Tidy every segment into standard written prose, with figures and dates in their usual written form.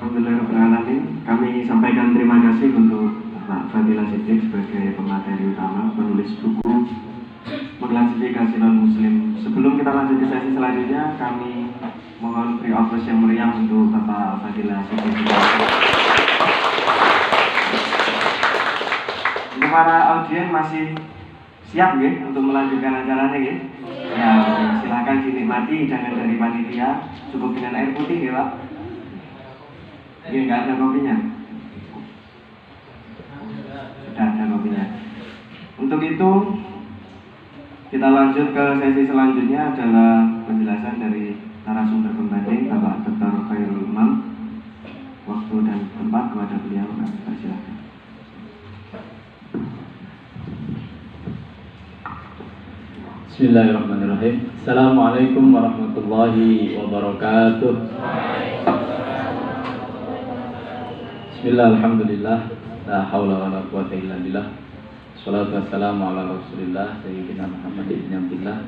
Alhamdulillahirrahmanirrahim. Kami sampaikan terima kasih untuk Pak Fadila Siddiq sebagai pemateri utama, penulis buku Mengklasifikasi Non-Muslim. Sebelum kita lanjut ke sesi selanjutnya, kami mohon beri applause yang meriah untuk Bapak Fadila Siddiq. Untuk para audien masih siap ya untuk melanjutkan acaranya ya? Ya, silakan dinikmati, jangan dari panitia, cukup dengan air putih ya Pak. Ini nggak ada kopinya. Sudah ada kopinya. Untuk itu kita lanjut ke sesi selanjutnya adalah penjelasan dari narasumber pembanding Bapak Dr. Khairul Umam. Waktu dan tempat kepada beliau, silakan. Bismillahirrahmanirrahim. Assalamualaikum warahmatullahi wabarakatuh. Bismillah, alhamdulillah, la haula wa la quwata illa billah. Wassalatu wassalamu ala rasulillah sayyidina Muhammad ibn Abdillah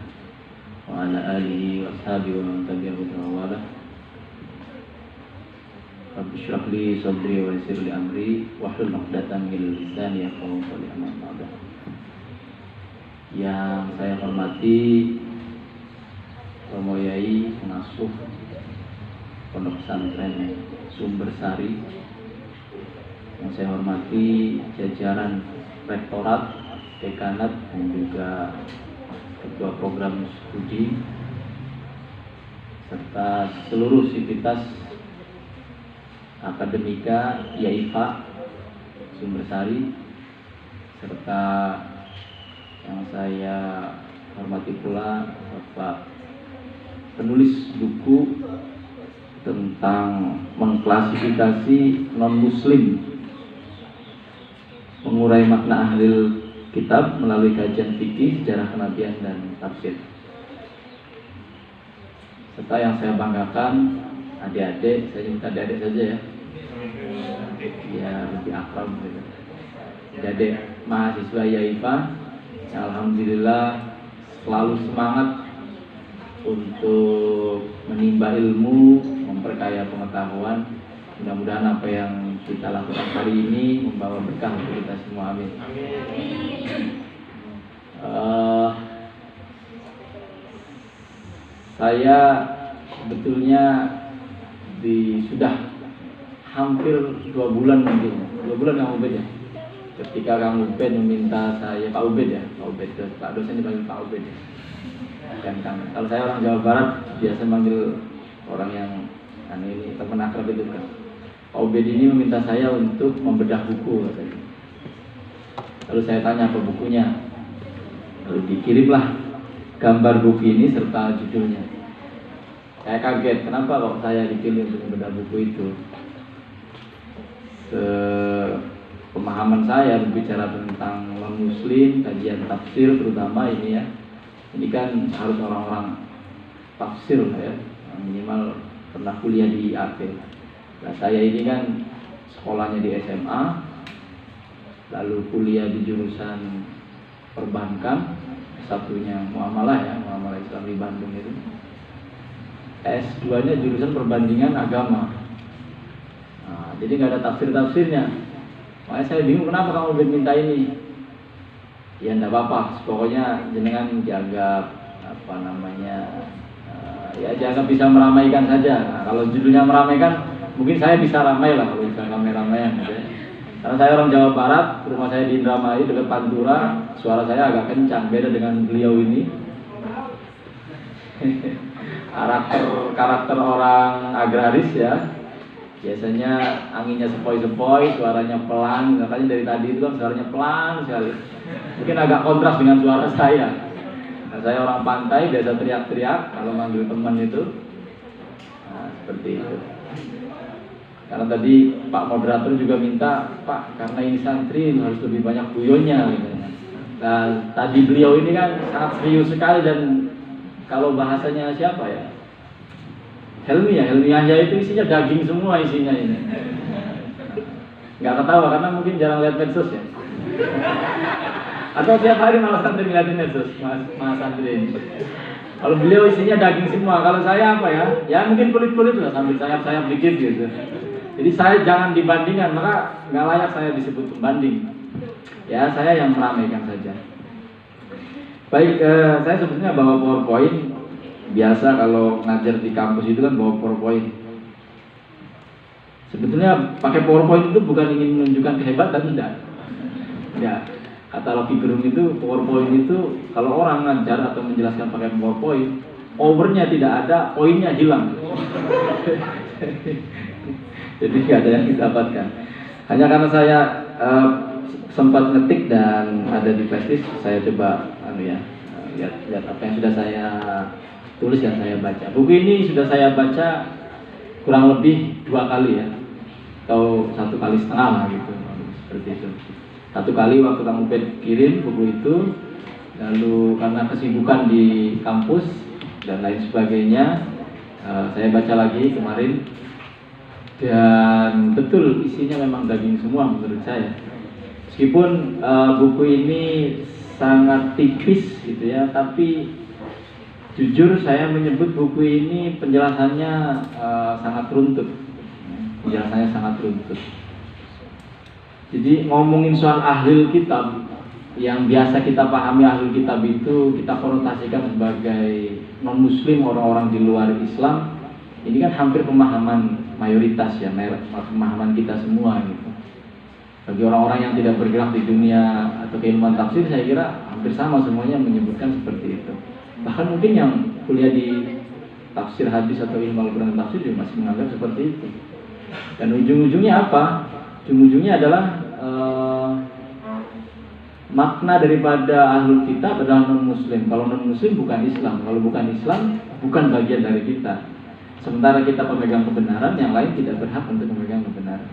wa ala alihi wa ashabihi wa man tabi'ahu wa wala. Rabbi shrah li sadri wa yassir li amri wahlul 'uqdatam min lisani yafqahu qawli. Amma ba'd. Yang saya hormati Romo Yai pengasuh Pondok Pesantren Sumber Sari, yang saya hormati jajaran rektorat, dekanat, dan juga ketua program studi serta seluruh sivitas akademika YAIFA Sumber Sari, serta yang saya hormati pula Bapak penulis buku tentang mengklasifikasi non-muslim, mengurai makna ahlil kitab melalui kajian fikih, sejarah kenabian, dan tafsir. Serta yang saya banggakan adik-adik, saya minta adik-adik saja ya, ya lebih akrab gitu. Adik mahasiswa YAIFA yang alhamdulillah selalu semangat untuk menimba ilmu, memperkaya pengetahuan. Mudah-mudahan apa yang kita lakukan hari ini membawa berkah untuk kita semua, amin. Saya sebetulnya sudah hampir 2 bulan mungkin, 2 bulan Kang Ubed ya. Ketika Kang Ubed meminta saya, Pak Ubed ya, Pak Ubed, Pak dosen dipanggil Pak Ubed ya. Dan Kang, kalau saya orang Jawa Barat biasa manggil orang yang ini teman akrab itu kan. Pak Ubed ini meminta saya untuk membedah buku katanya. Lalu saya tanya apa bukunya. Lalu dikirimlah gambar buku ini serta judulnya. Saya kaget, kenapa kok saya dipilih untuk membedah buku itu? Pemahaman saya berbicara tentang non-muslim, kajian tafsir terutama ini ya. Ini kan harus orang-orang tafsir ya, minimal pernah kuliah di IAP. Nah, saya ini kan sekolahnya di SMA, lalu kuliah di jurusan perbankan, satunya muamalah ya, muamalah Islam di Bandung itu. S2-nya jurusan perbandingan agama. Nah, jadi nggak ada tafsir-tafsirnya. Makanya saya bingung kenapa kamu minta ini. Ya enggak apa-apa, pokoknya jenengan dianggap apa namanya, ya dianggap bisa meramaikan saja. Nah, kalau judulnya meramaikan, mungkin saya bisa ramai lah kalau misalnya ramai-ramaian gitu ya. Karena saya orang Jawa Barat, rumah saya di Indramayu dekat Pantura, suara saya agak kencang, beda dengan beliau ini. karakter orang agraris ya. Biasanya anginnya sepoi-sepoi, suaranya pelan. Katanya dari tadi itu kan suaranya pelan sekali. Mungkin agak kontras dengan suara saya. Nah, saya orang pantai, biasa teriak-teriak kalau manggil teman itu. Nah, seperti itu. Karena tadi Pak moderator juga minta, Pak, karena ini santri harus lebih banyak guyonnya gitu. Nah, tadi beliau ini kan sangat serius sekali, dan kalau bahasanya siapa ya? Helmi Yahya itu isinya daging semua isinya ini. Nggak ketawa karena mungkin jarang lihat medsos ya. Atau tiap hari malah santri ngeliatin medsos, mas santri ini. Kalau beliau isinya daging semua, kalau saya apa ya? Ya mungkin kulit-kulit lah, sambil sayap-sayap dikit gitu. Jadi saya jangan dibandingkan, maka nggak layak saya disebut pembanding. Ya, saya yang meramaikan saja. Baik, saya sebetulnya bawa PowerPoint. Biasa kalau ngajar di kampus itu kan bawa PowerPoint. Sebetulnya pakai PowerPoint itu bukan ingin menunjukkan kehebatan, tidak. Ya, kata Rocky Gerung itu PowerPoint itu kalau orang ngajar atau menjelaskan pakai PowerPoint, overnya tidak ada, poinnya hilang. Jadi nggak ada yang didapatkan. Hanya karena saya sempat ngetik dan ada di flashdisk, saya coba lihat apa yang sudah saya tulis dan saya baca. Buku ini sudah saya baca kurang lebih 2 kali ya, atau 1,5 kali lah gitu, seperti itu. 1 kali waktu Kang Ubed kirim buku itu, lalu karena kesibukan di kampus dan lain sebagainya, saya baca lagi kemarin. Dan betul isinya memang daging semua menurut saya. Meskipun buku ini sangat tipis gitu ya, tapi jujur saya menyebut buku ini penjelasannya sangat runtut. Penjelasannya sangat runtut. Jadi ngomongin soal ahlul kitab, yang biasa kita pahami ahlul kitab itu kita konotasikan sebagai non muslim, orang-orang di luar Islam. Ini kan hampir pemahaman mayoritas ya, pemahaman kita semua gitu. Bagi orang-orang yang tidak bergerak di dunia atau keilmuan tafsir, saya kira hampir sama semuanya menyebutkan seperti itu. Bahkan mungkin yang kuliah di tafsir hadis atau ilmu Al-Quran tafsir juga masih menganggap seperti itu. Dan ujung-ujungnya apa? Ujung-ujungnya adalah makna daripada ahlul kitab adalah non-muslim. Kalau non-muslim bukan Islam. Kalau bukan Islam, bukan bagian dari kita. Sementara kita pemegang kebenaran, yang lain tidak berhak untuk memegang kebenaran.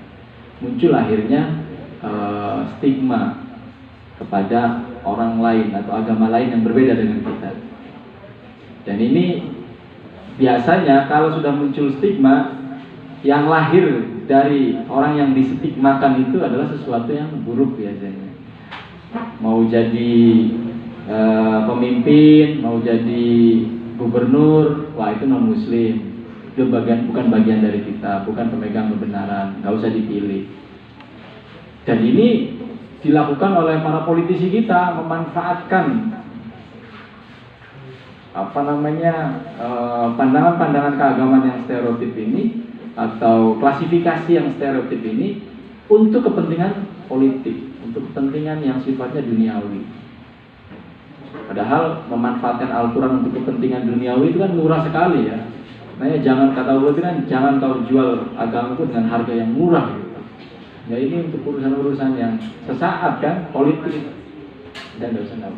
Muncul akhirnya stigma kepada orang lain atau agama lain yang berbeda dengan kita. Dan ini biasanya kalau sudah muncul stigma, yang lahir dari orang yang distigmakan itu adalah sesuatu yang buruk biasanya. Mau jadi pemimpin, mau jadi gubernur, wah itu non-muslim. Itu bukan bagian dari kita, bukan pemegang kebenaran, nggak usah dipilih. Dan ini dilakukan oleh para politisi kita, memanfaatkan pandangan-pandangan keagamaan yang stereotip ini atau klasifikasi yang stereotip ini untuk kepentingan politik, untuk kepentingan yang sifatnya duniawi. Padahal memanfaatkan Al-Quran untuk kepentingan duniawi itu kan murah sekali ya. Makanya jangan, kata Allah itu kan, jangan kau jual agamaku dengan harga yang murah gitu. Ya ini untuk urusan-urusan yang sesaat kan, politik. Dan nggak usah.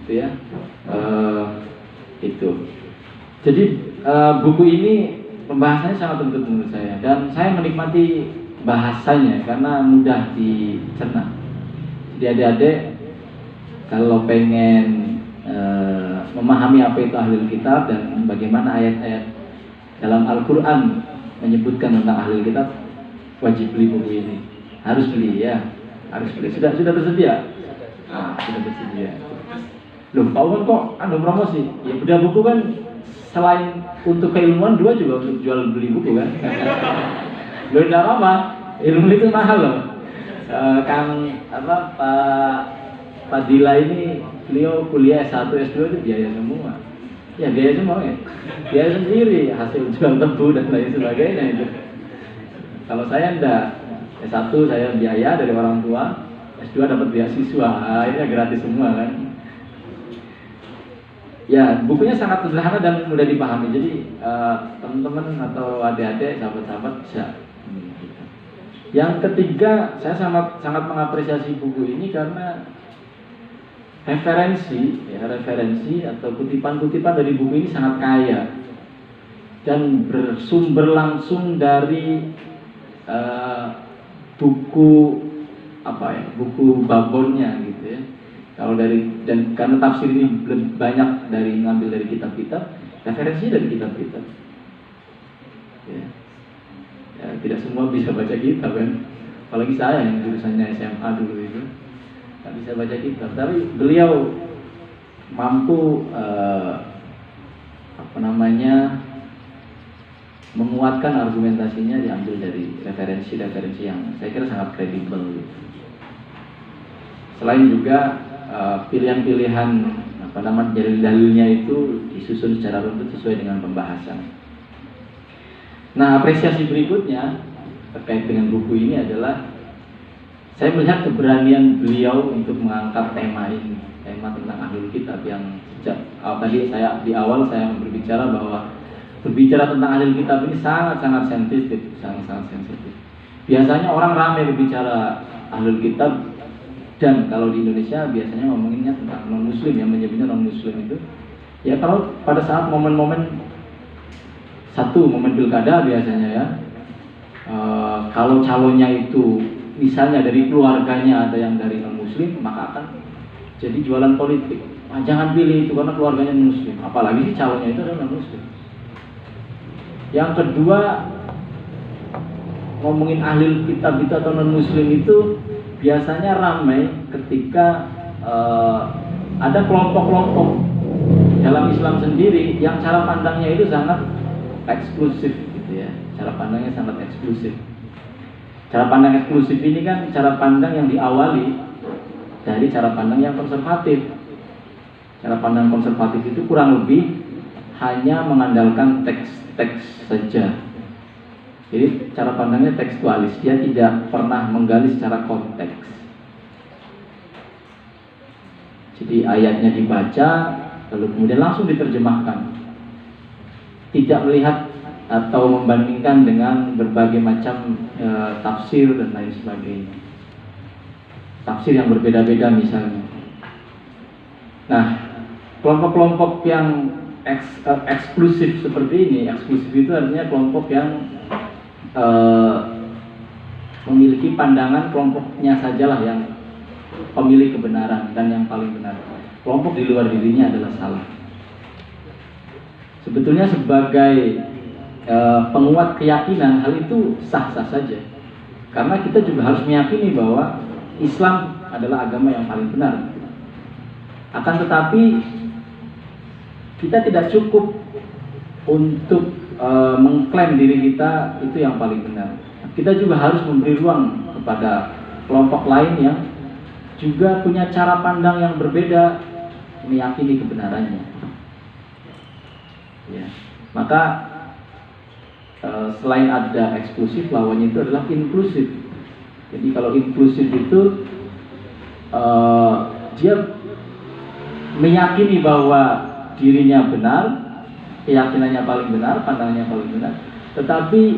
Itu ya. Itu. Jadi buku ini pembahasannya sangat runtut menurut saya, dan saya menikmati bahasanya karena mudah dicerna. Jadi adik-adik kalau pengen memahami apa itu ahlul kitab dan bagaimana ayat-ayat dalam Al-Quran menyebutkan tentang ahlul kitab, wajib beli buku ini. Harus beli ya, harus beli. Sudah tersedia? Sudah tersedia. Loh, Pak Umar kok ada promosi? Ya beda buku kan selain untuk keilmuan, juga untuk jual beli buku kan. Loh, tidak apa-apa, ilmu itu mahal loh. Pak Dila ini beliau kuliah S1, S2 itu biaya semua. Ya biaya semua ya. Biaya sendiri, hasil jual tebu dan lain sebagainya itu. Kalau saya enggak, S1 saya biaya dari orang tua, S2 dapat beasiswa, ini gratis semua kan. Ya, bukunya sangat sederhana dan mudah dipahami. Jadi teman-teman atau adik-adik, sahabat-sahabat bisa. Yang ketiga, saya sangat mengapresiasi buku ini karena referensi atau kutipan-kutipan dari buku ini sangat kaya dan bersumber langsung dari buku buku babonnya gitu ya. Kalau dan karena tafsir ini banyak ngambil dari kitab-kitab, referensinya dari kitab-kitab. Ya, tidak semua bisa baca kitab kan. Apalagi saya yang jurusannya SMA dulu itu. Nggak bisa baca kitab, tapi beliau mampu menguatkan argumentasinya diambil dari referensi-referensi yang saya kira sangat kredibel. Selain juga pilihan-pilihan dalil-dalilnya itu disusun secara runtut sesuai dengan pembahasan. Nah, apresiasi berikutnya terkait dengan buku ini adalah saya melihat keberanian beliau untuk mengangkat tema ini, tema tentang ahlul kitab yang sejak tadi saya di awal saya berbicara bahwa berbicara tentang ahlul kitab ini sangat-sangat sensitif, sangat-sangat sensitif. Biasanya orang ramai berbicara ahlul kitab, dan kalau di Indonesia biasanya ngomonginnya tentang non-muslim, yang menyebutnya non-muslim itu ya kalau pada saat momen-momen pilkada biasanya ya, kalau calonnya itu misalnya dari keluarganya ada yang dari non-muslim, maka akan jadi jualan politik. Jangan pilih itu karena keluarganya muslim, apalagi sih calonnya itu adalah non-muslim. Yang kedua, ngomongin ahli kitab itu atau non-muslim itu biasanya ramai ketika ada kelompok-kelompok dalam Islam sendiri yang cara pandangnya itu sangat eksklusif gitu ya. Cara pandangnya sangat eksklusif. Cara pandang eksklusif ini kan cara pandang yang diawali dari cara pandang yang konservatif. Cara pandang konservatif itu kurang lebih hanya mengandalkan teks-teks saja. Jadi cara pandangnya tekstualis, dia tidak pernah menggali secara konteks. Jadi ayatnya dibaca, lalu kemudian langsung diterjemahkan. Tidak melihat atau membandingkan dengan berbagai macam tafsir dan lain sebagainya. Tafsir yang berbeda-beda misalnya. Nah, kelompok-kelompok yang eksklusif seperti ini, eksklusif itu artinya kelompok yang memiliki pandangan kelompoknya sajalah yang pemilik kebenaran dan yang paling benar. Kelompok di luar dirinya adalah salah. Sebetulnya sebagai penguat keyakinan, hal itu sah-sah saja. Karena kita juga harus meyakini bahwa Islam adalah agama yang paling benar. Akan tetapi kita tidak cukup untuk mengklaim diri kita itu yang paling benar. Kita juga harus memberi ruang kepada kelompok lain yang juga punya cara pandang yang berbeda meyakini kebenarannya. Ya. Maka selain ada eksklusif, lawannya itu adalah inklusif. Jadi kalau inklusif itu dia meyakini bahwa dirinya benar, keyakinannya paling benar, pandangannya paling benar, tetapi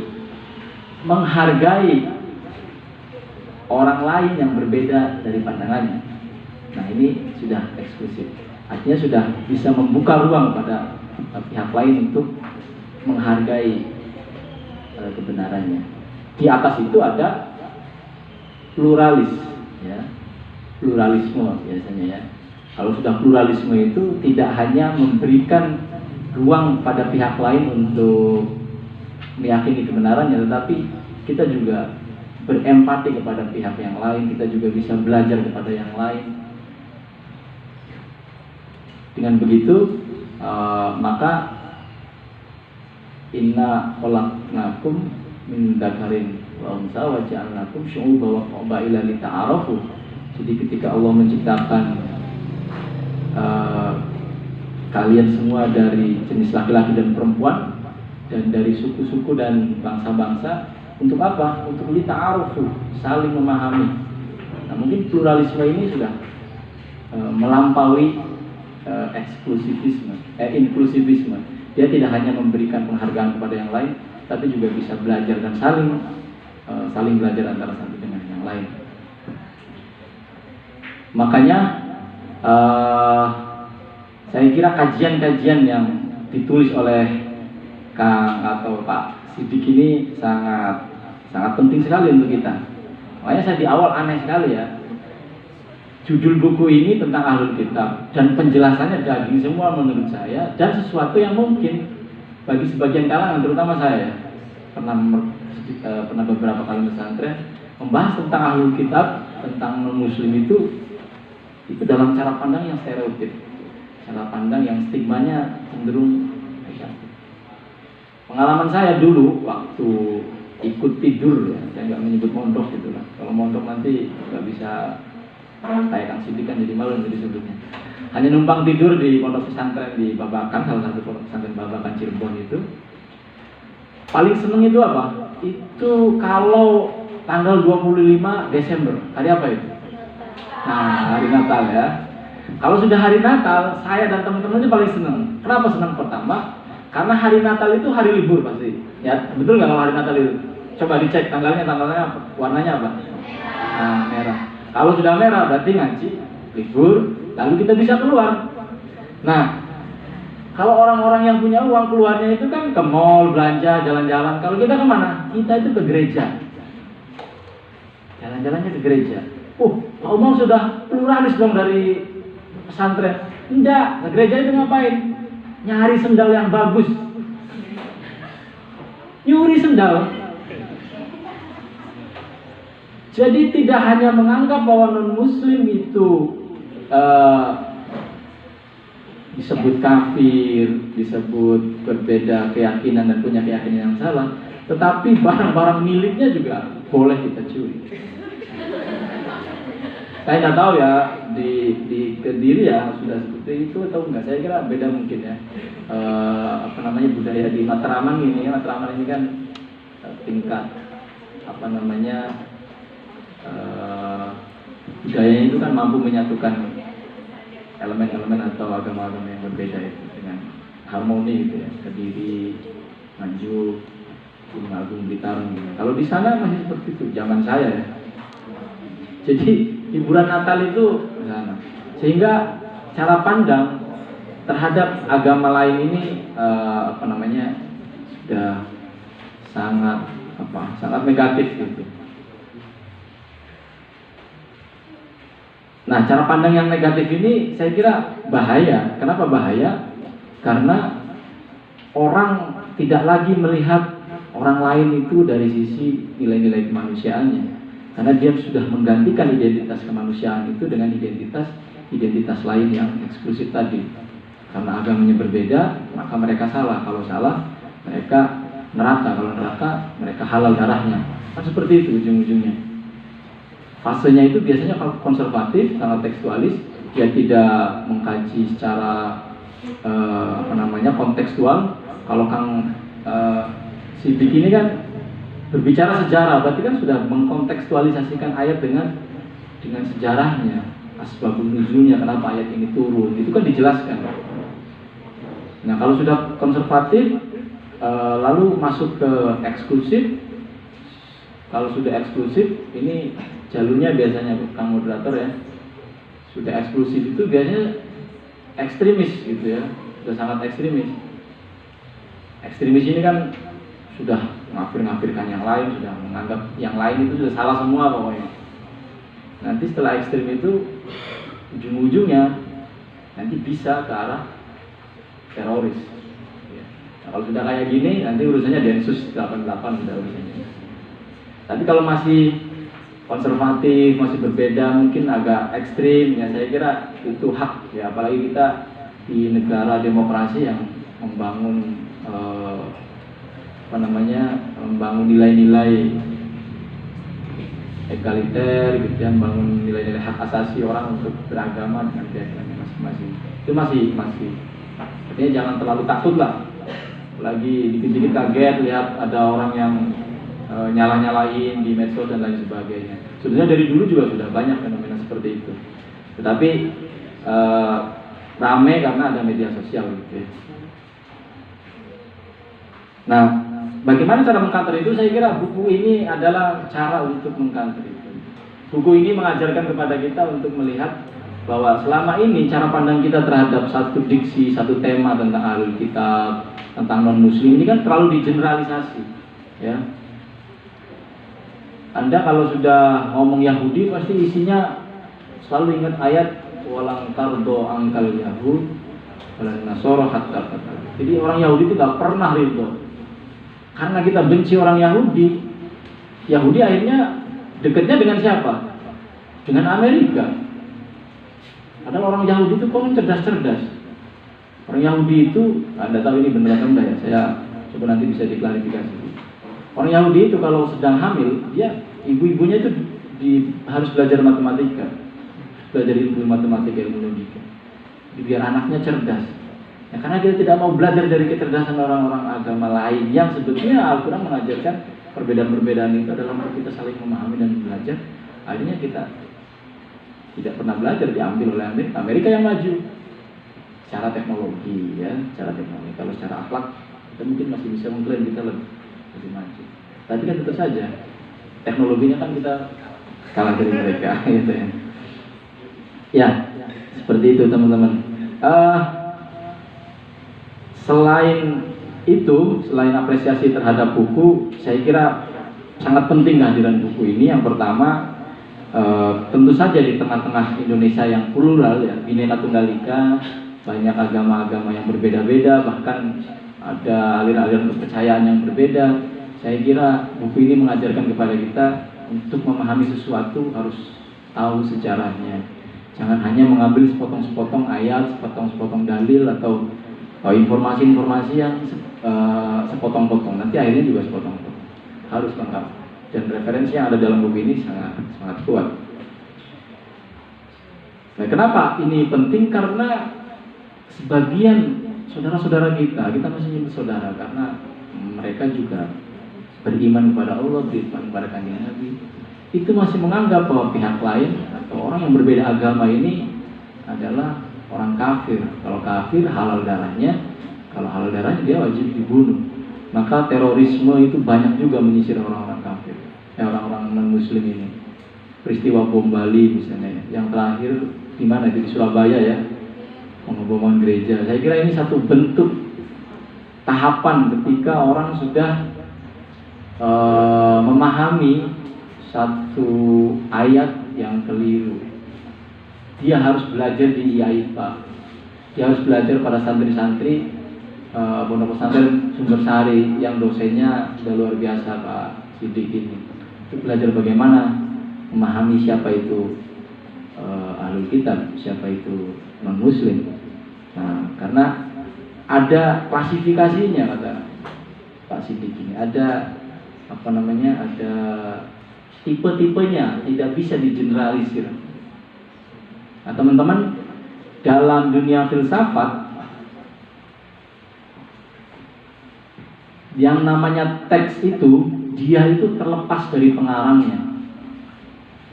menghargai orang lain yang berbeda dari pandangannya. Nah, ini sudah eksklusif. Artinya sudah bisa membuka ruang pada pihak lain untuk menghargai kebenarannya. Di atas itu ada pluralis, ya, pluralisme biasanya ya. Kalau sudah pluralisme itu tidak hanya memberikan ruang pada pihak lain untuk meyakini kebenarannya, tetapi kita juga berempati kepada pihak yang lain, kita juga bisa belajar kepada yang lain. Dengan begitu, maka inna khalaqnakum min dzakarin wa unsa wa ja'alnakum syu'uban wa qabaila lita'arafu. Jadi ketika Allah menciptakan kalian semua dari jenis laki-laki dan perempuan dan dari suku-suku dan bangsa-bangsa, untuk apa? Untuk lita'arufu, saling memahami. Nah, mungkin pluralisme ini sudah melampaui inklusivisme. Dia tidak hanya memberikan penghargaan kepada yang lain, tapi juga bisa belajar dan saling belajar antara satu dengan yang lain. Makanya saya kira kajian-kajian yang ditulis oleh Kang atau Pak Sidik ini sangat penting sekali untuk kita. Makanya saya di awal aneh sekali ya, judul buku ini tentang ahlul kitab dan penjelasannya daging semua menurut saya, dan sesuatu yang mungkin bagi sebagian kalangan, terutama saya pernah beberapa kali pesantren membahas tentang ahlul kitab, tentang non-muslim itu dalam cara pandang yang stereotip, cara pandang yang stigmanya cenderung Pengalaman saya dulu waktu ikut tidur ya, saya nggak menyebut mondok gitu lah. Kalau mondok nanti nggak bisa kayak Kang Sidik kan jadi malu jadi sebutnya. Hanya numpang tidur di pondok pesantren di Babakan, salah satu pondok pesantren Babakan Cirebon itu. Paling seneng itu apa? Itu kalau tanggal 25 Desember, hari apa itu? Nah, hari Natal ya. Kalau sudah hari Natal, saya dan teman-teman itu paling seneng. Kenapa senang? Pertama, karena hari Natal itu hari libur pasti. Ya, betul nggak kalau hari Natal itu? Coba dicek tanggalnya apa? Warnanya apa? Nah, merah. Kalau sudah merah berarti ngaji, libur, lalu kita bisa keluar. Nah, kalau orang-orang yang punya uang keluarnya itu kan ke mall, belanja, jalan-jalan. Kalau kita kemana? Kita itu ke gereja. Jalan-jalannya ke gereja. Pak Umar sudah pluralis dong dari pesantren. Enggak, ke gereja itu ngapain? Nyari sendal yang bagus. Nyuri sendal. Jadi tidak hanya menganggap bahwa non-muslim itu disebut kafir, disebut berbeda keyakinan dan punya keyakinan yang salah, tetapi barang-barang miliknya juga boleh kita curi. Saya nggak tahu ya di Kediri ya sudah seperti itu atau enggak. Saya kira beda mungkin ya. Budaya di Matraman ini. Matraman ini kan tingkat budayanya itu kan mampu menyatukan elemen-elemen atau agama-agama yang berbeda itu dengan harmoni gitu ya. Kediri, Nganjuk, Gunung Agung, Blitar gitu. Kalau di sana masih seperti itu zaman saya ya. Jadi hiburan Natal itu sana. Sehingga cara pandang terhadap agama lain ini sudah sangat negatif gitu. Nah, cara pandang yang negatif ini saya kira bahaya. Kenapa bahaya? Karena orang tidak lagi melihat orang lain itu dari sisi nilai-nilai kemanusiaannya. Karena dia sudah menggantikan identitas kemanusiaan itu dengan identitas lain yang eksklusif tadi. Karena agamanya berbeda, maka mereka salah. Kalau salah, mereka neraka. Kalau neraka, mereka halal darahnya. Kan seperti itu ujung-ujungnya. Fasenya itu biasanya konservatif, sangat tekstualis. Dia tidak mengkaji secara kontekstual. Kalau Kang Sidik ini kan berbicara sejarah, berarti kan sudah mengkontekstualisasikan ayat dengan sejarahnya, asbabun nuzulnya, kenapa ayat ini turun, itu kan dijelaskan. Nah, kalau sudah konservatif, lalu masuk ke eksklusif. Kalau sudah eksklusif, ini jalurnya biasanya Kang moderator ya, sudah eksklusif itu biasanya ekstremis gitu ya, sudah sangat ekstremis. Ekstremis ini kan sudah mengafirkan yang lain, sudah menganggap yang lain itu sudah salah semua pokoknya. Nanti setelah ekstrim itu ujung-ujungnya nanti bisa ke arah teroris. Nah, kalau sudah kayak gini nanti urusannya Densus 88 sudah urusannya. Tapi kalau masih konservatif, masih berbeda, mungkin agak ekstrim, ya saya kira itu hak ya, apalagi kita di negara demokrasi yang membangun membangun nilai-nilai egaliter gitu ya, membangun nilai-nilai hak asasi orang untuk beragama dengan keyakinannya masing-masing. Itu masih artinya jangan terlalu takut lah, lagi dikit-dikit kaget lihat ada orang yang nyala-nyalain di medsos dan lain sebagainya. Sebenarnya dari dulu juga sudah banyak fenomena seperti itu, tetapi rame karena ada media sosial gitu ya. Nah, bagaimana cara mengcounter itu? Saya kira buku ini adalah cara untuk mengcounter itu. Buku ini mengajarkan kepada kita untuk melihat bahwa selama ini cara pandang kita terhadap satu diksi, satu tema tentang ahlul kitab, tentang non-muslim ini kan terlalu digeneralisasi ya. Anda kalau sudah ngomong Yahudi pasti isinya selalu ingat ayat walang tardo angkal yahud walang nasoro hatta kata. Jadi orang Yahudi itu gak pernah ridho. Karena kita benci orang Yahudi, Yahudi akhirnya dekatnya dengan siapa? Dengan Amerika. Padahal orang Yahudi itu kok cerdas-cerdas. Orang Yahudi itu, Anda tahu ini benar atau enggak ya? Saya Coba nanti bisa diklarifikasi. Orang Yahudi itu kalau sedang hamil, dia ibu-ibunya itu harus belajar matematika, belajar ilmu matematika, ilmu logika, biar anaknya cerdas. Ya, karena dia tidak mau belajar dari kecerdasan orang-orang agama lain yang sebetulnya Al-Quran mengajarkan perbedaan-perbedaan itu adalah untuk kita saling memahami dan belajar. Akhirnya kita tidak pernah belajar, diambil oleh Amerika yang maju secara teknologi, ya, secara teknologi. Kalau secara akhlak kita mungkin masih bisa mengklaim kita lebih maju. Tapi kan tentu saja teknologinya kan kita kalah dari mereka, gitu ya. Ya, seperti itu teman-teman. Selain itu, selain apresiasi terhadap buku, saya kira sangat penting kehadiran buku ini. Yang pertama, tentu saja di tengah-tengah Indonesia yang plural, ya, Bhinneka Tunggal Ika, banyak agama-agama yang berbeda-beda, bahkan ada aliran-aliran kepercayaan yang berbeda. Saya kira buku ini mengajarkan kepada kita untuk memahami sesuatu harus tahu sejarahnya. Jangan hanya mengambil sepotong-sepotong ayat, sepotong-sepotong dalil atau informasi-informasi yang sepotong-potong. Nanti akhirnya juga sepotong-potong. Harus lengkap. Dan referensi yang ada dalam buku ini sangat kuat. Nah, kenapa ini penting? Karena sebagian saudara-saudara kita masih nyebut saudara karena mereka juga beriman kepada Allah, beriman kepada Kanjeng Nabi. Itu masih menganggap bahwa pihak lain atau orang yang berbeda agama ini adalah orang kafir. Kalau kafir halal darahnya, kalau halal darahnya dia wajib dibunuh. Maka terorisme itu banyak juga menyisir orang-orang kafir, orang-orang non-muslim ini. Peristiwa bom Bali misalnya, yang terakhir di mana itu di Surabaya ya, pengeboman gereja. Saya kira ini satu bentuk tahapan ketika orang sudah memahami satu ayat yang keliru. Dia harus belajar di IAIPA, dia harus belajar pada santri-santri Pondok Pesantren Sumber Sari yang dosennya sudah luar biasa, Pak Sidik ini. Itu belajar bagaimana memahami siapa itu ahlul kitab, siapa itu non muslim. Nah, karena ada klasifikasinya kata Pak Sidik ini, ada ada tipe-tipenya, tidak bisa digeneralisir. Nah, teman-teman, dalam dunia filsafat yang namanya teks itu, dia itu terlepas dari pengarangnya,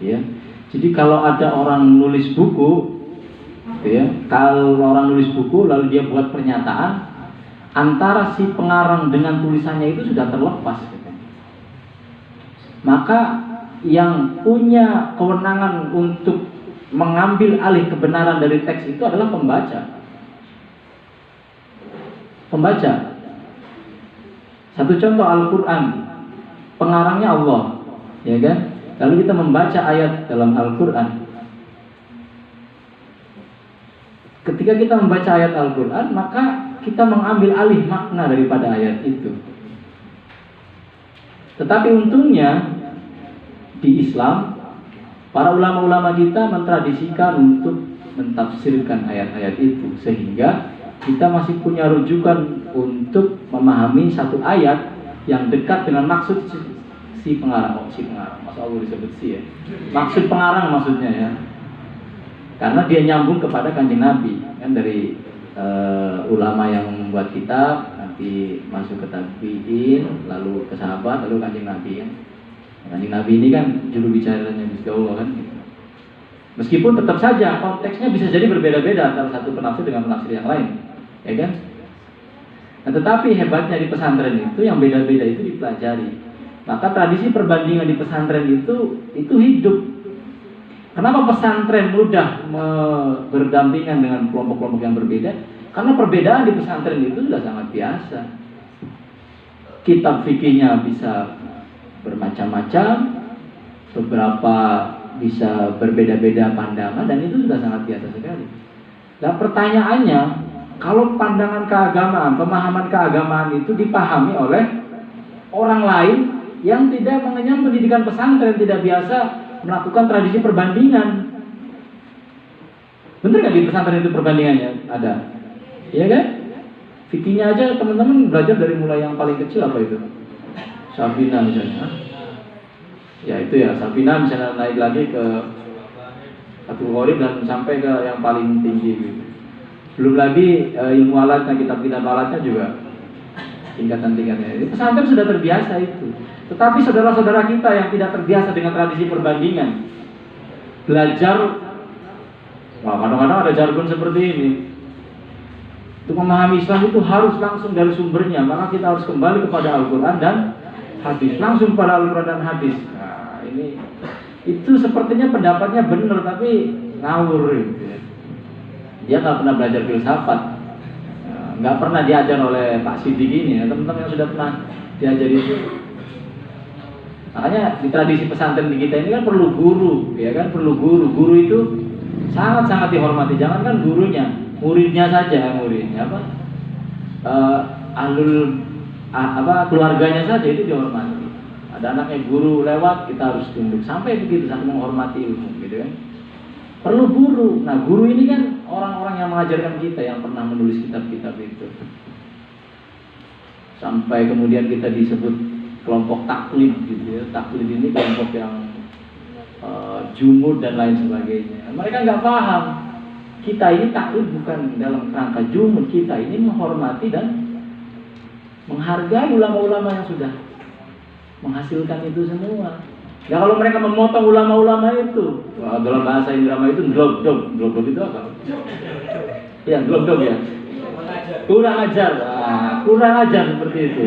ya. Jadi kalau ada orang nulis buku, ya, kalau orang nulis buku lalu dia buat pernyataan, antara si pengarang dengan tulisannya itu sudah terlepas, gitu. Maka yang punya kewenangan untuk mengambil alih kebenaran dari teks itu adalah pembaca. Satu contoh Al-Quran, pengarangnya Allah, ya kan? Lalu kita membaca ayat dalam Al-Quran. Ketika kita membaca ayat Al-Quran, maka kita mengambil alih makna daripada ayat itu. Tetapi untungnya di Islam, para ulama-ulama kita mentradisikan untuk mentafsirkan ayat-ayat itu, sehingga kita masih punya rujukan untuk memahami satu ayat yang dekat dengan maksud si pengarang. Masa Allah disebut si ya. Maksud pengarang maksudnya ya. Karena dia nyambung kepada Kanjeng Nabi, kan dari ulama yang membuat kitab nanti masuk ke tabi'in, lalu ke sahabat, lalu Kanjeng Nabi ya. Kanjeng Nabi ini kan juru bicaranya Gusti Allah kan gitu. Meskipun tetap saja konteksnya bisa jadi berbeda-beda antara satu penafsir dengan penafsir yang lain, ya kan? Nah, tetapi hebatnya di pesantren itu yang beda-beda itu dipelajari. Maka tradisi perbandingan di pesantren itu hidup. Kenapa pesantren mudah berdampingan dengan kelompok-kelompok yang berbeda? Karena perbedaan di pesantren itu sudah sangat biasa. Kitab fikihnya bisa bermacam-macam, beberapa bisa berbeda-beda pandangan, dan itu sudah sangat biasa sekali. Nah, pertanyaannya, kalau pandangan keagamaan, pemahaman keagamaan itu dipahami oleh orang lain yang tidak mengenyam pendidikan pesantren, tidak biasa melakukan tradisi perbandingan. Benar nggak di pesantren itu perbandingannya ada? Iya kan? Fikihnya aja teman-teman belajar dari mulai yang paling kecil apa itu? Sabina misalnya. Ya itu ya, Sabina misalnya naik lagi ke Fathul Qorib dan sampai ke yang paling tinggi gitu. Belum lagi ilmu alatnya, kitab-kitab alatnya juga tingkatan-tingkatnya. Itu pesantren sudah terbiasa itu. Tetapi saudara-saudara kita yang tidak terbiasa dengan tradisi perbandingan, belajar, wah kadang-kadang ada jargon seperti ini. Untuk memahami Islam itu harus langsung dari sumbernya, maka kita harus kembali kepada Al-Quran dan hadis, langsung pada Al-Quran dan hadis. Nah, ini itu sepertinya pendapatnya benar tapi ngawur gitu ya. Dia nggak pernah belajar filsafat, nggak pernah diajar oleh Pak Siddiq ini ya, teman-teman yang sudah pernah diajari itu. Makanya di tradisi pesantren di kita ini kan perlu guru, ya kan, perlu guru. Guru itu sangat-sangat dihormati. Jangan kan gurunya, muridnya saja, muridnya keluarganya saja itu dihormati. Ada anaknya guru lewat, kita harus tunduk sampai begitu, sampai menghormati ilmu, gitu kan. Perlu guru. Nah, guru ini kan orang-orang yang mengajarkan kita, yang pernah menulis kitab-kitab itu. Sampai kemudian kita disebut kelompok taklid gitu ya. Taklid ini kelompok yang jumud dan lain sebagainya. Mereka nggak paham. Kita ini taklid bukan dalam kerangka jumud, kita ini menghormati dan menghargai ulama-ulama yang sudah menghasilkan itu semua. Nah kalau mereka memotong ulama-ulama itu, wah, dalam bahasa Indramayu itu glog-dog itu apa? Ya glog-dog ya. Kurang ajar seperti itu.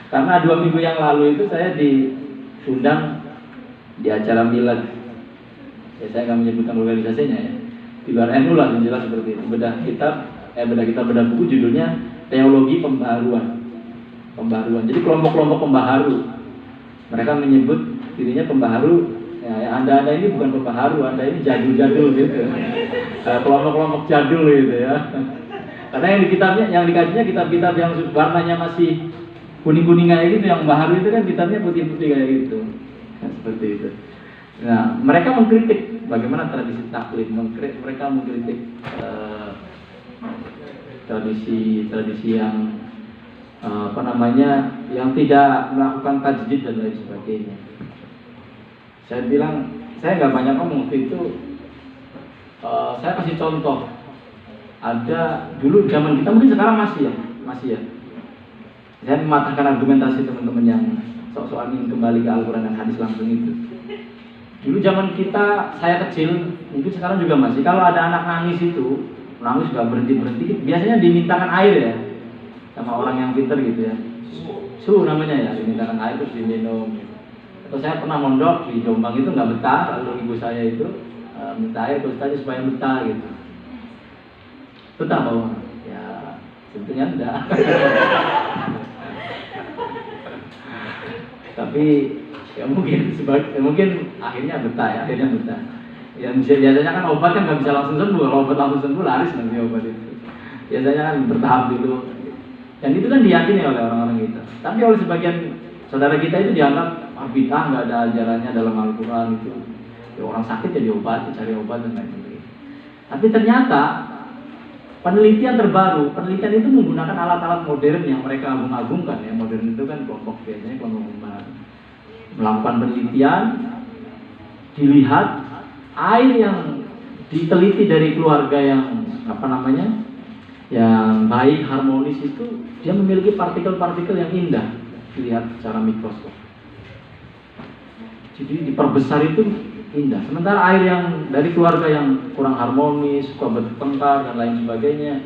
Karena 2 minggu yang lalu itu saya diundang di acara milad. Ya saya nggak menyebutkan organisasinya ya. Di luar NU lah yang jelas seperti itu. Bedah buku judulnya Teologi Pembaharuan. Jadi kelompok-kelompok pembaharu. Mereka menyebut dirinya pembaharu. Ya, anda ini bukan pembaharu, Anda ini jadul-jadul gitu. Kelompok-kelompok jadul gitu ya. Karena yang dikajinya kitab-kitab yang warnanya masih kuning-kuning kayak gitu, yang baharu itu kan kitabnya putih-putih kayak gitu. Seperti itu. Nah, mereka mengkritik bagaimana tradisi taklid, mereka mengkritik tradisi yang yang tidak melakukan tajdid dan lain sebagainya. Saya bilang, saya nggak banyak ngomong waktu itu. Saya kasih contoh. Ada dulu zaman kita, mungkin sekarang masih ya. Saya mematahkan argumentasi teman-teman yang sok-sokan ingin kembali ke Al-Quran dan hadis langsung itu. Dulu zaman kita, saya kecil, mungkin sekarang juga masih. Kalau ada anak nangis itu, nangis gak berhenti-berhenti, biasanya dimintakan air ya, sama orang yang pintar gitu ya. Namanya ya, dimintakan air terus diminum. Atau saya pernah mondok di Jombang itu nggak betah, lalu ibu saya itu minta air terus tadi supaya betah gitu. Betah mau? Ya tentunya enggak. Tapi ya mungkin akhirnya betah. Ya biasanya kan obat kan nggak bisa langsung sembuh. Kalau obat langsung sembuh laris nanti obat itu. Biasanya kan bertahap dulu. Dan itu kan diyakini oleh orang-orang kita. Tapi oleh sebagian saudara kita itu dianggap bid'ah, nggak ada ajarannya dalam Al-Quran itu. Ya, orang sakit jadi obat, cari obat dan lain sebagainya. Tapi ternyata penelitian terbaru, penelitian itu menggunakan alat-alat modern yang mereka agung-agungkan ya. Modern itu kan kelompok biasanya kelompok melakukan penelitian, dilihat air yang diteliti dari keluarga yang yang baik, harmonis itu dia memiliki partikel-partikel yang indah dilihat secara mikroskop. Jadi diperbesar itu indah. Sementara air yang dari keluarga yang kurang harmonis, suka bertengkar dan lain sebagainya,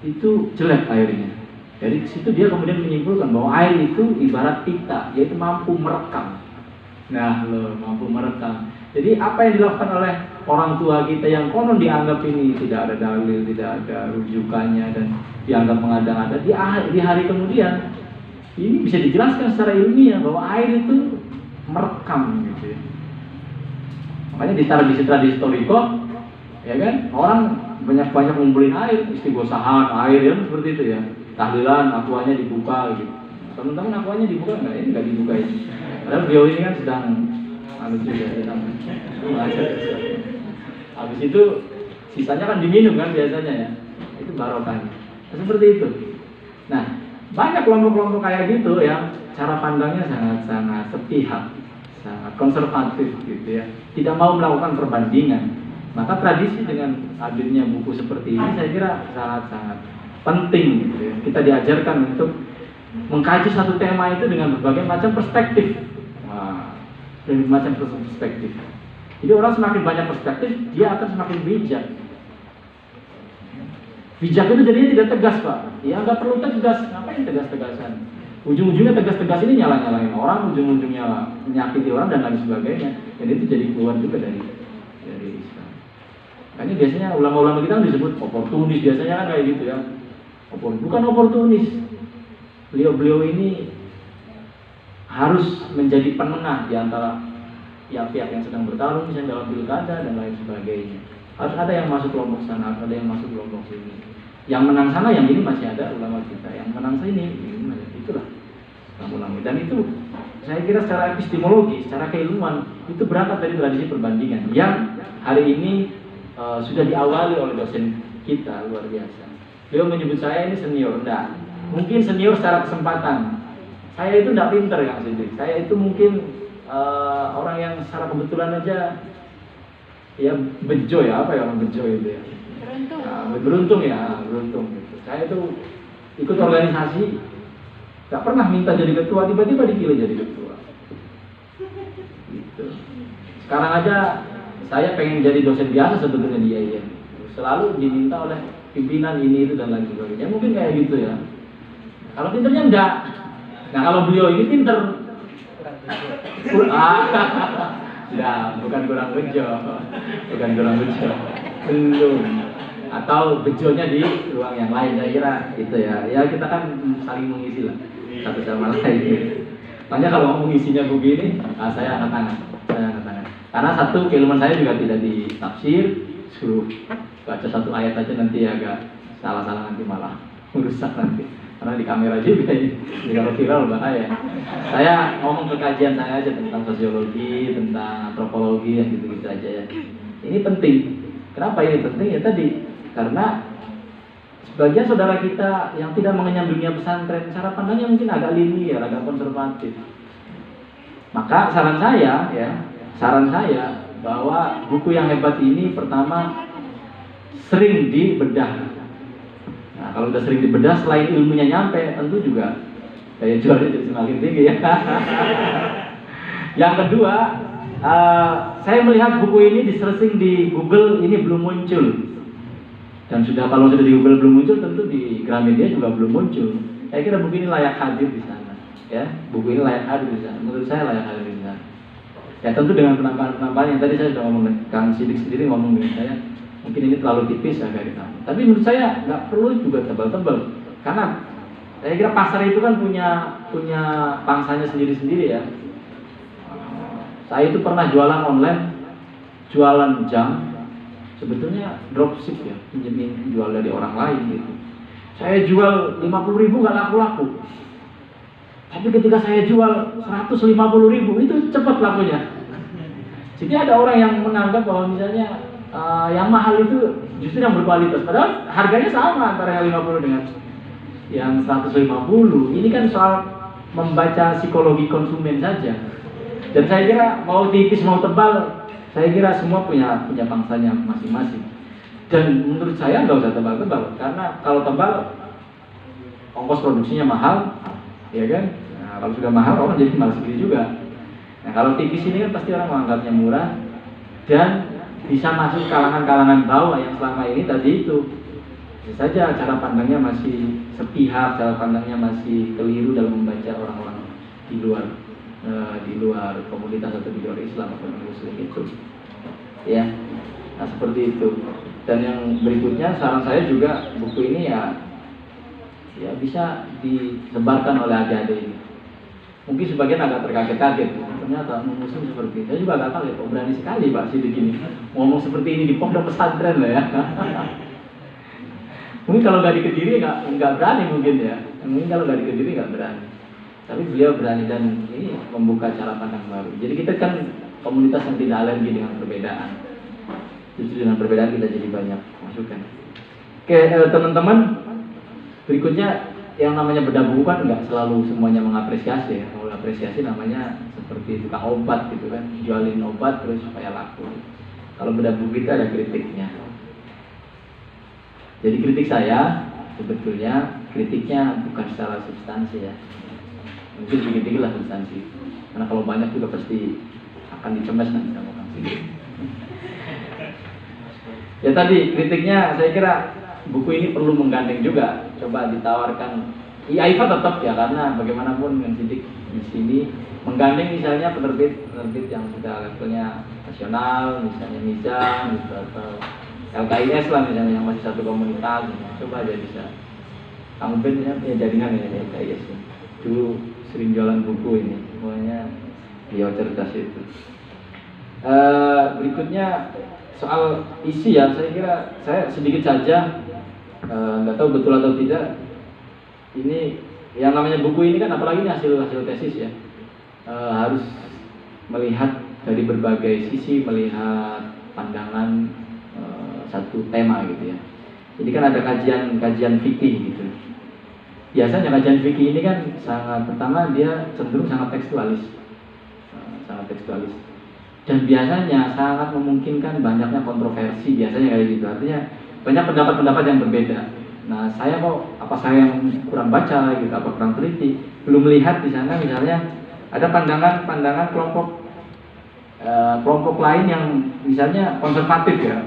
itu jelek airnya. Dari situ dia kemudian menyimpulkan bahwa air itu ibarat pita, yaitu mampu merekam. Mampu merekam. Jadi apa yang dilakukan oleh orang tua kita yang konon dianggap ini tidak ada dalil, tidak ada rujukannya dan dianggap mengada-ngada, di hari kemudian ini bisa dijelaskan secara ilmiah bahwa air itu merekam gitu ya. Makanya di tradisi toriko, ya kan, orang banyak ngumpulin air, istighosahan, air ya seperti itu ya. Tahlilan, akuannya dibuka gitu. Teman-teman akuannya dibuka nggak? Ini nggak dibuka ini. Padahal beliau ini kan sedang habis itu sisanya kan diminum kan biasanya ya. itu barokahnya. Nah, seperti itu. Nah, banyak kelompok-kelompok kayak gitu yang cara pandangnya sangat-sangat sepihak, sangat konservatif gitu ya, tidak mau melakukan perbandingan. Maka tradisi dengan hadirnya buku seperti ini saya kira sangat-sangat penting gitu ya. Kita diajarkan untuk mengkaji satu tema itu dengan berbagai macam perspektif. Dari macam perspektif. Jadi orang semakin banyak perspektif, dia akan semakin bijak. Bijak itu jadinya tidak tegas, Pak. Ya nggak perlu tegas, ngapain tegas-tegasan? Ujung-ujungnya tegas-tegas ini nyala-nyalain orang, ujung-ujungnya menyakiti orang dan lain sebagainya. Dan itu jadi keluar juga dari Islam. Makanya biasanya ulama-ulama kita disebut oportunis, biasanya kan kayak gitu ya. Bukan oportunis. Beliau-beliau ini harus menjadi penengah di antara pihak-pihak yang sedang bertarung misalnya dalam pilkada dan lain sebagainya. Harus ada yang masuk kelompok sana, harus ada yang masuk kelompok sini. Yang menang sana, yang ini masih ada ulama kita. Yang menang sini, ini masih itulah ulama. Dan itu saya kira secara epistemologi, secara keilmuan itu berangkat dari tradisi perbandingan yang hari ini sudah diawali oleh dosen kita luar biasa. Beliau menyebut saya ini senior, enggak. Mungkin senior secara kesempatan. Saya itu tidak pinter Kang Siddiq. Saya itu mungkin orang yang secara kebetulan aja ya bejo ya, apa ya orang bejo itu ya. Beruntung gitu. Saya itu ikut organisasi, nggak pernah minta jadi ketua, tiba-tiba dipilih jadi ketua. Gitu. Sekarang aja saya pengen jadi dosen biasa sebetulnya di IAIN. Selalu diminta oleh pimpinan ini itu dan lain sebagainya. Mungkin kayak gitu ya. Kalau pinternya enggak. Nah kalau beliau ini pinter, ya bukan kurang bejo, belum. Atau bejonya di ruang yang lain, saya kira itu ya. Ya kita kan saling mengisi lah satu sama lain. Makanya kalau mau mengisinya begini, saya angkat tangan. Karena satu keilmuan saya juga tidak ditafsir, suruh baca satu ayat aja nanti agak salah-salah nanti malah merusak nanti. Karena di kamera juga ini kalau viral bahaya. Saya ngomong ke kajian saya aja tentang sosiologi, tentang antropologi, yang gitu-gitu aja ya. Ini penting. Kenapa ini penting? Ya tadi karena sebagian saudara kita yang tidak mengenyam dunia pesantren, cara pandangnya mungkin agak linear, agak konservatif. Maka saran saya bahwa buku yang hebat ini pertama sering dibedah. Nah, kalau udah sering dibedah, selain ilmunya nyampe, tentu juga daya jualnya jadi semakin tinggi ya. Yang kedua, saya melihat buku ini di searching di Google ini belum muncul. Dan kalau sudah di Google belum muncul, tentu di Gramedia juga belum muncul. Saya kira buku ini layak hadir di sana. Ya, buku ini layak hadir di sana. Menurut saya layak hadir di sana. Ya tentu dengan penambahan yang tadi saya sudah ngomong, Kang Siddiq sendiri ngomong dengan saya. Mungkin ini terlalu tipis agak ditambah. Tapi menurut saya nggak perlu juga tebal-tebal, karena saya kira pasar itu kan punya pangsanya sendiri-sendiri ya. Saya itu pernah jualan online, jualan jam, sebetulnya dropship ya, pinjemin jual dari orang lain gitu. Saya jual 50.000 nggak laku-laku. Tapi ketika saya jual 150.000 itu cepat lakunya. Jadi ada orang yang menganggap bahwa misalnya yang mahal itu justru yang berkualitas, padahal harganya sama antara yang 50 dengan yang 150. Ini kan soal membaca psikologi konsumen saja. Dan saya kira mau tipis mau tebal, saya kira semua punya pangsanya masing-masing. Dan menurut saya nggak usah tebal-tebal, karena kalau tebal ongkos produksinya mahal, ya kan? Nah, kalau sudah mahal orang jadi malas beli juga. Nah kalau tipis ini kan pasti orang menganggapnya murah dan bisa masuk kalangan-kalangan bawah yang selama ini tadi itu bisa saja cara pandangnya masih sepihak, cara pandangnya masih keliru dalam membaca orang-orang di luar komunitas atau di luar Islam atau Muslim itu, ya. Nah seperti itu. Dan yang berikutnya saran saya juga buku ini ya bisa disebarkan oleh adik-adik ini. Mungkin sebagian agak terkaget-kaget. Ternyata Muslim seperti ini. Saya juga agak kaget, berani sekali Pak Siddiq ini ngomong seperti ini di pondok pesantren lah ya. Mungkin kalau nggak di Kediri nggak berani mungkin ya. Mungkin kalau nggak di Kediri nggak berani. Tapi beliau berani dan ini membuka cara pandang baru. Jadi kita kan komunitas yang tidak alergi dengan perbedaan. Justru dengan perbedaan kita jadi banyak masukan. Oke, teman-teman, berikutnya yang namanya bedah buku kan nggak selalu semuanya mengapresiasi ya. Kalau apresiasi namanya seperti tukang obat gitu kan, jualin obat terus supaya laku. Kalau bedah buku itu ada kritiknya. Jadi kritik saya sebetulnya kritiknya bukan secara substansi ya. Mungkin sedikit-sedikit lah substansi. Karena kalau banyak juga pasti akan dicemes nanti sama orang sini. Ya tadi kritiknya saya kira buku ini perlu menggandeng juga. Coba ditawarkan. IAIFA tetap ya, karena bagaimanapun yang sidik di sini menggandeng misalnya penerbit yang sudah levelnya nasional, misalnya Mizan gitu, atau LKIS lah misalnya yang masih satu komunitas. Coba aja bisa. Kamu punya jaringan ya LKIS. Dulu sering jualan buku ini, semuanya dia cerdas itu. Berikutnya soal isi ya, saya kira saya sedikit saja, nggak tahu betul atau tidak. Ini yang namanya buku ini kan, apalagi ini hasil tesis ya, harus melihat dari berbagai sisi, melihat pandangan satu tema gitu ya. Jadi kan ada kajian fikih gitu. Biasanya kajian fikih ini kan pertama dia cenderung sangat tekstualis, dan biasanya sangat memungkinkan banyaknya kontroversi, biasanya kayak gitu. Artinya banyak pendapat-pendapat yang berbeda. Nah, saya yang kurang baca gitu, apa kurang teliti, belum melihat di sana misalnya ada pandangan kelompok lain yang misalnya konservatif ya,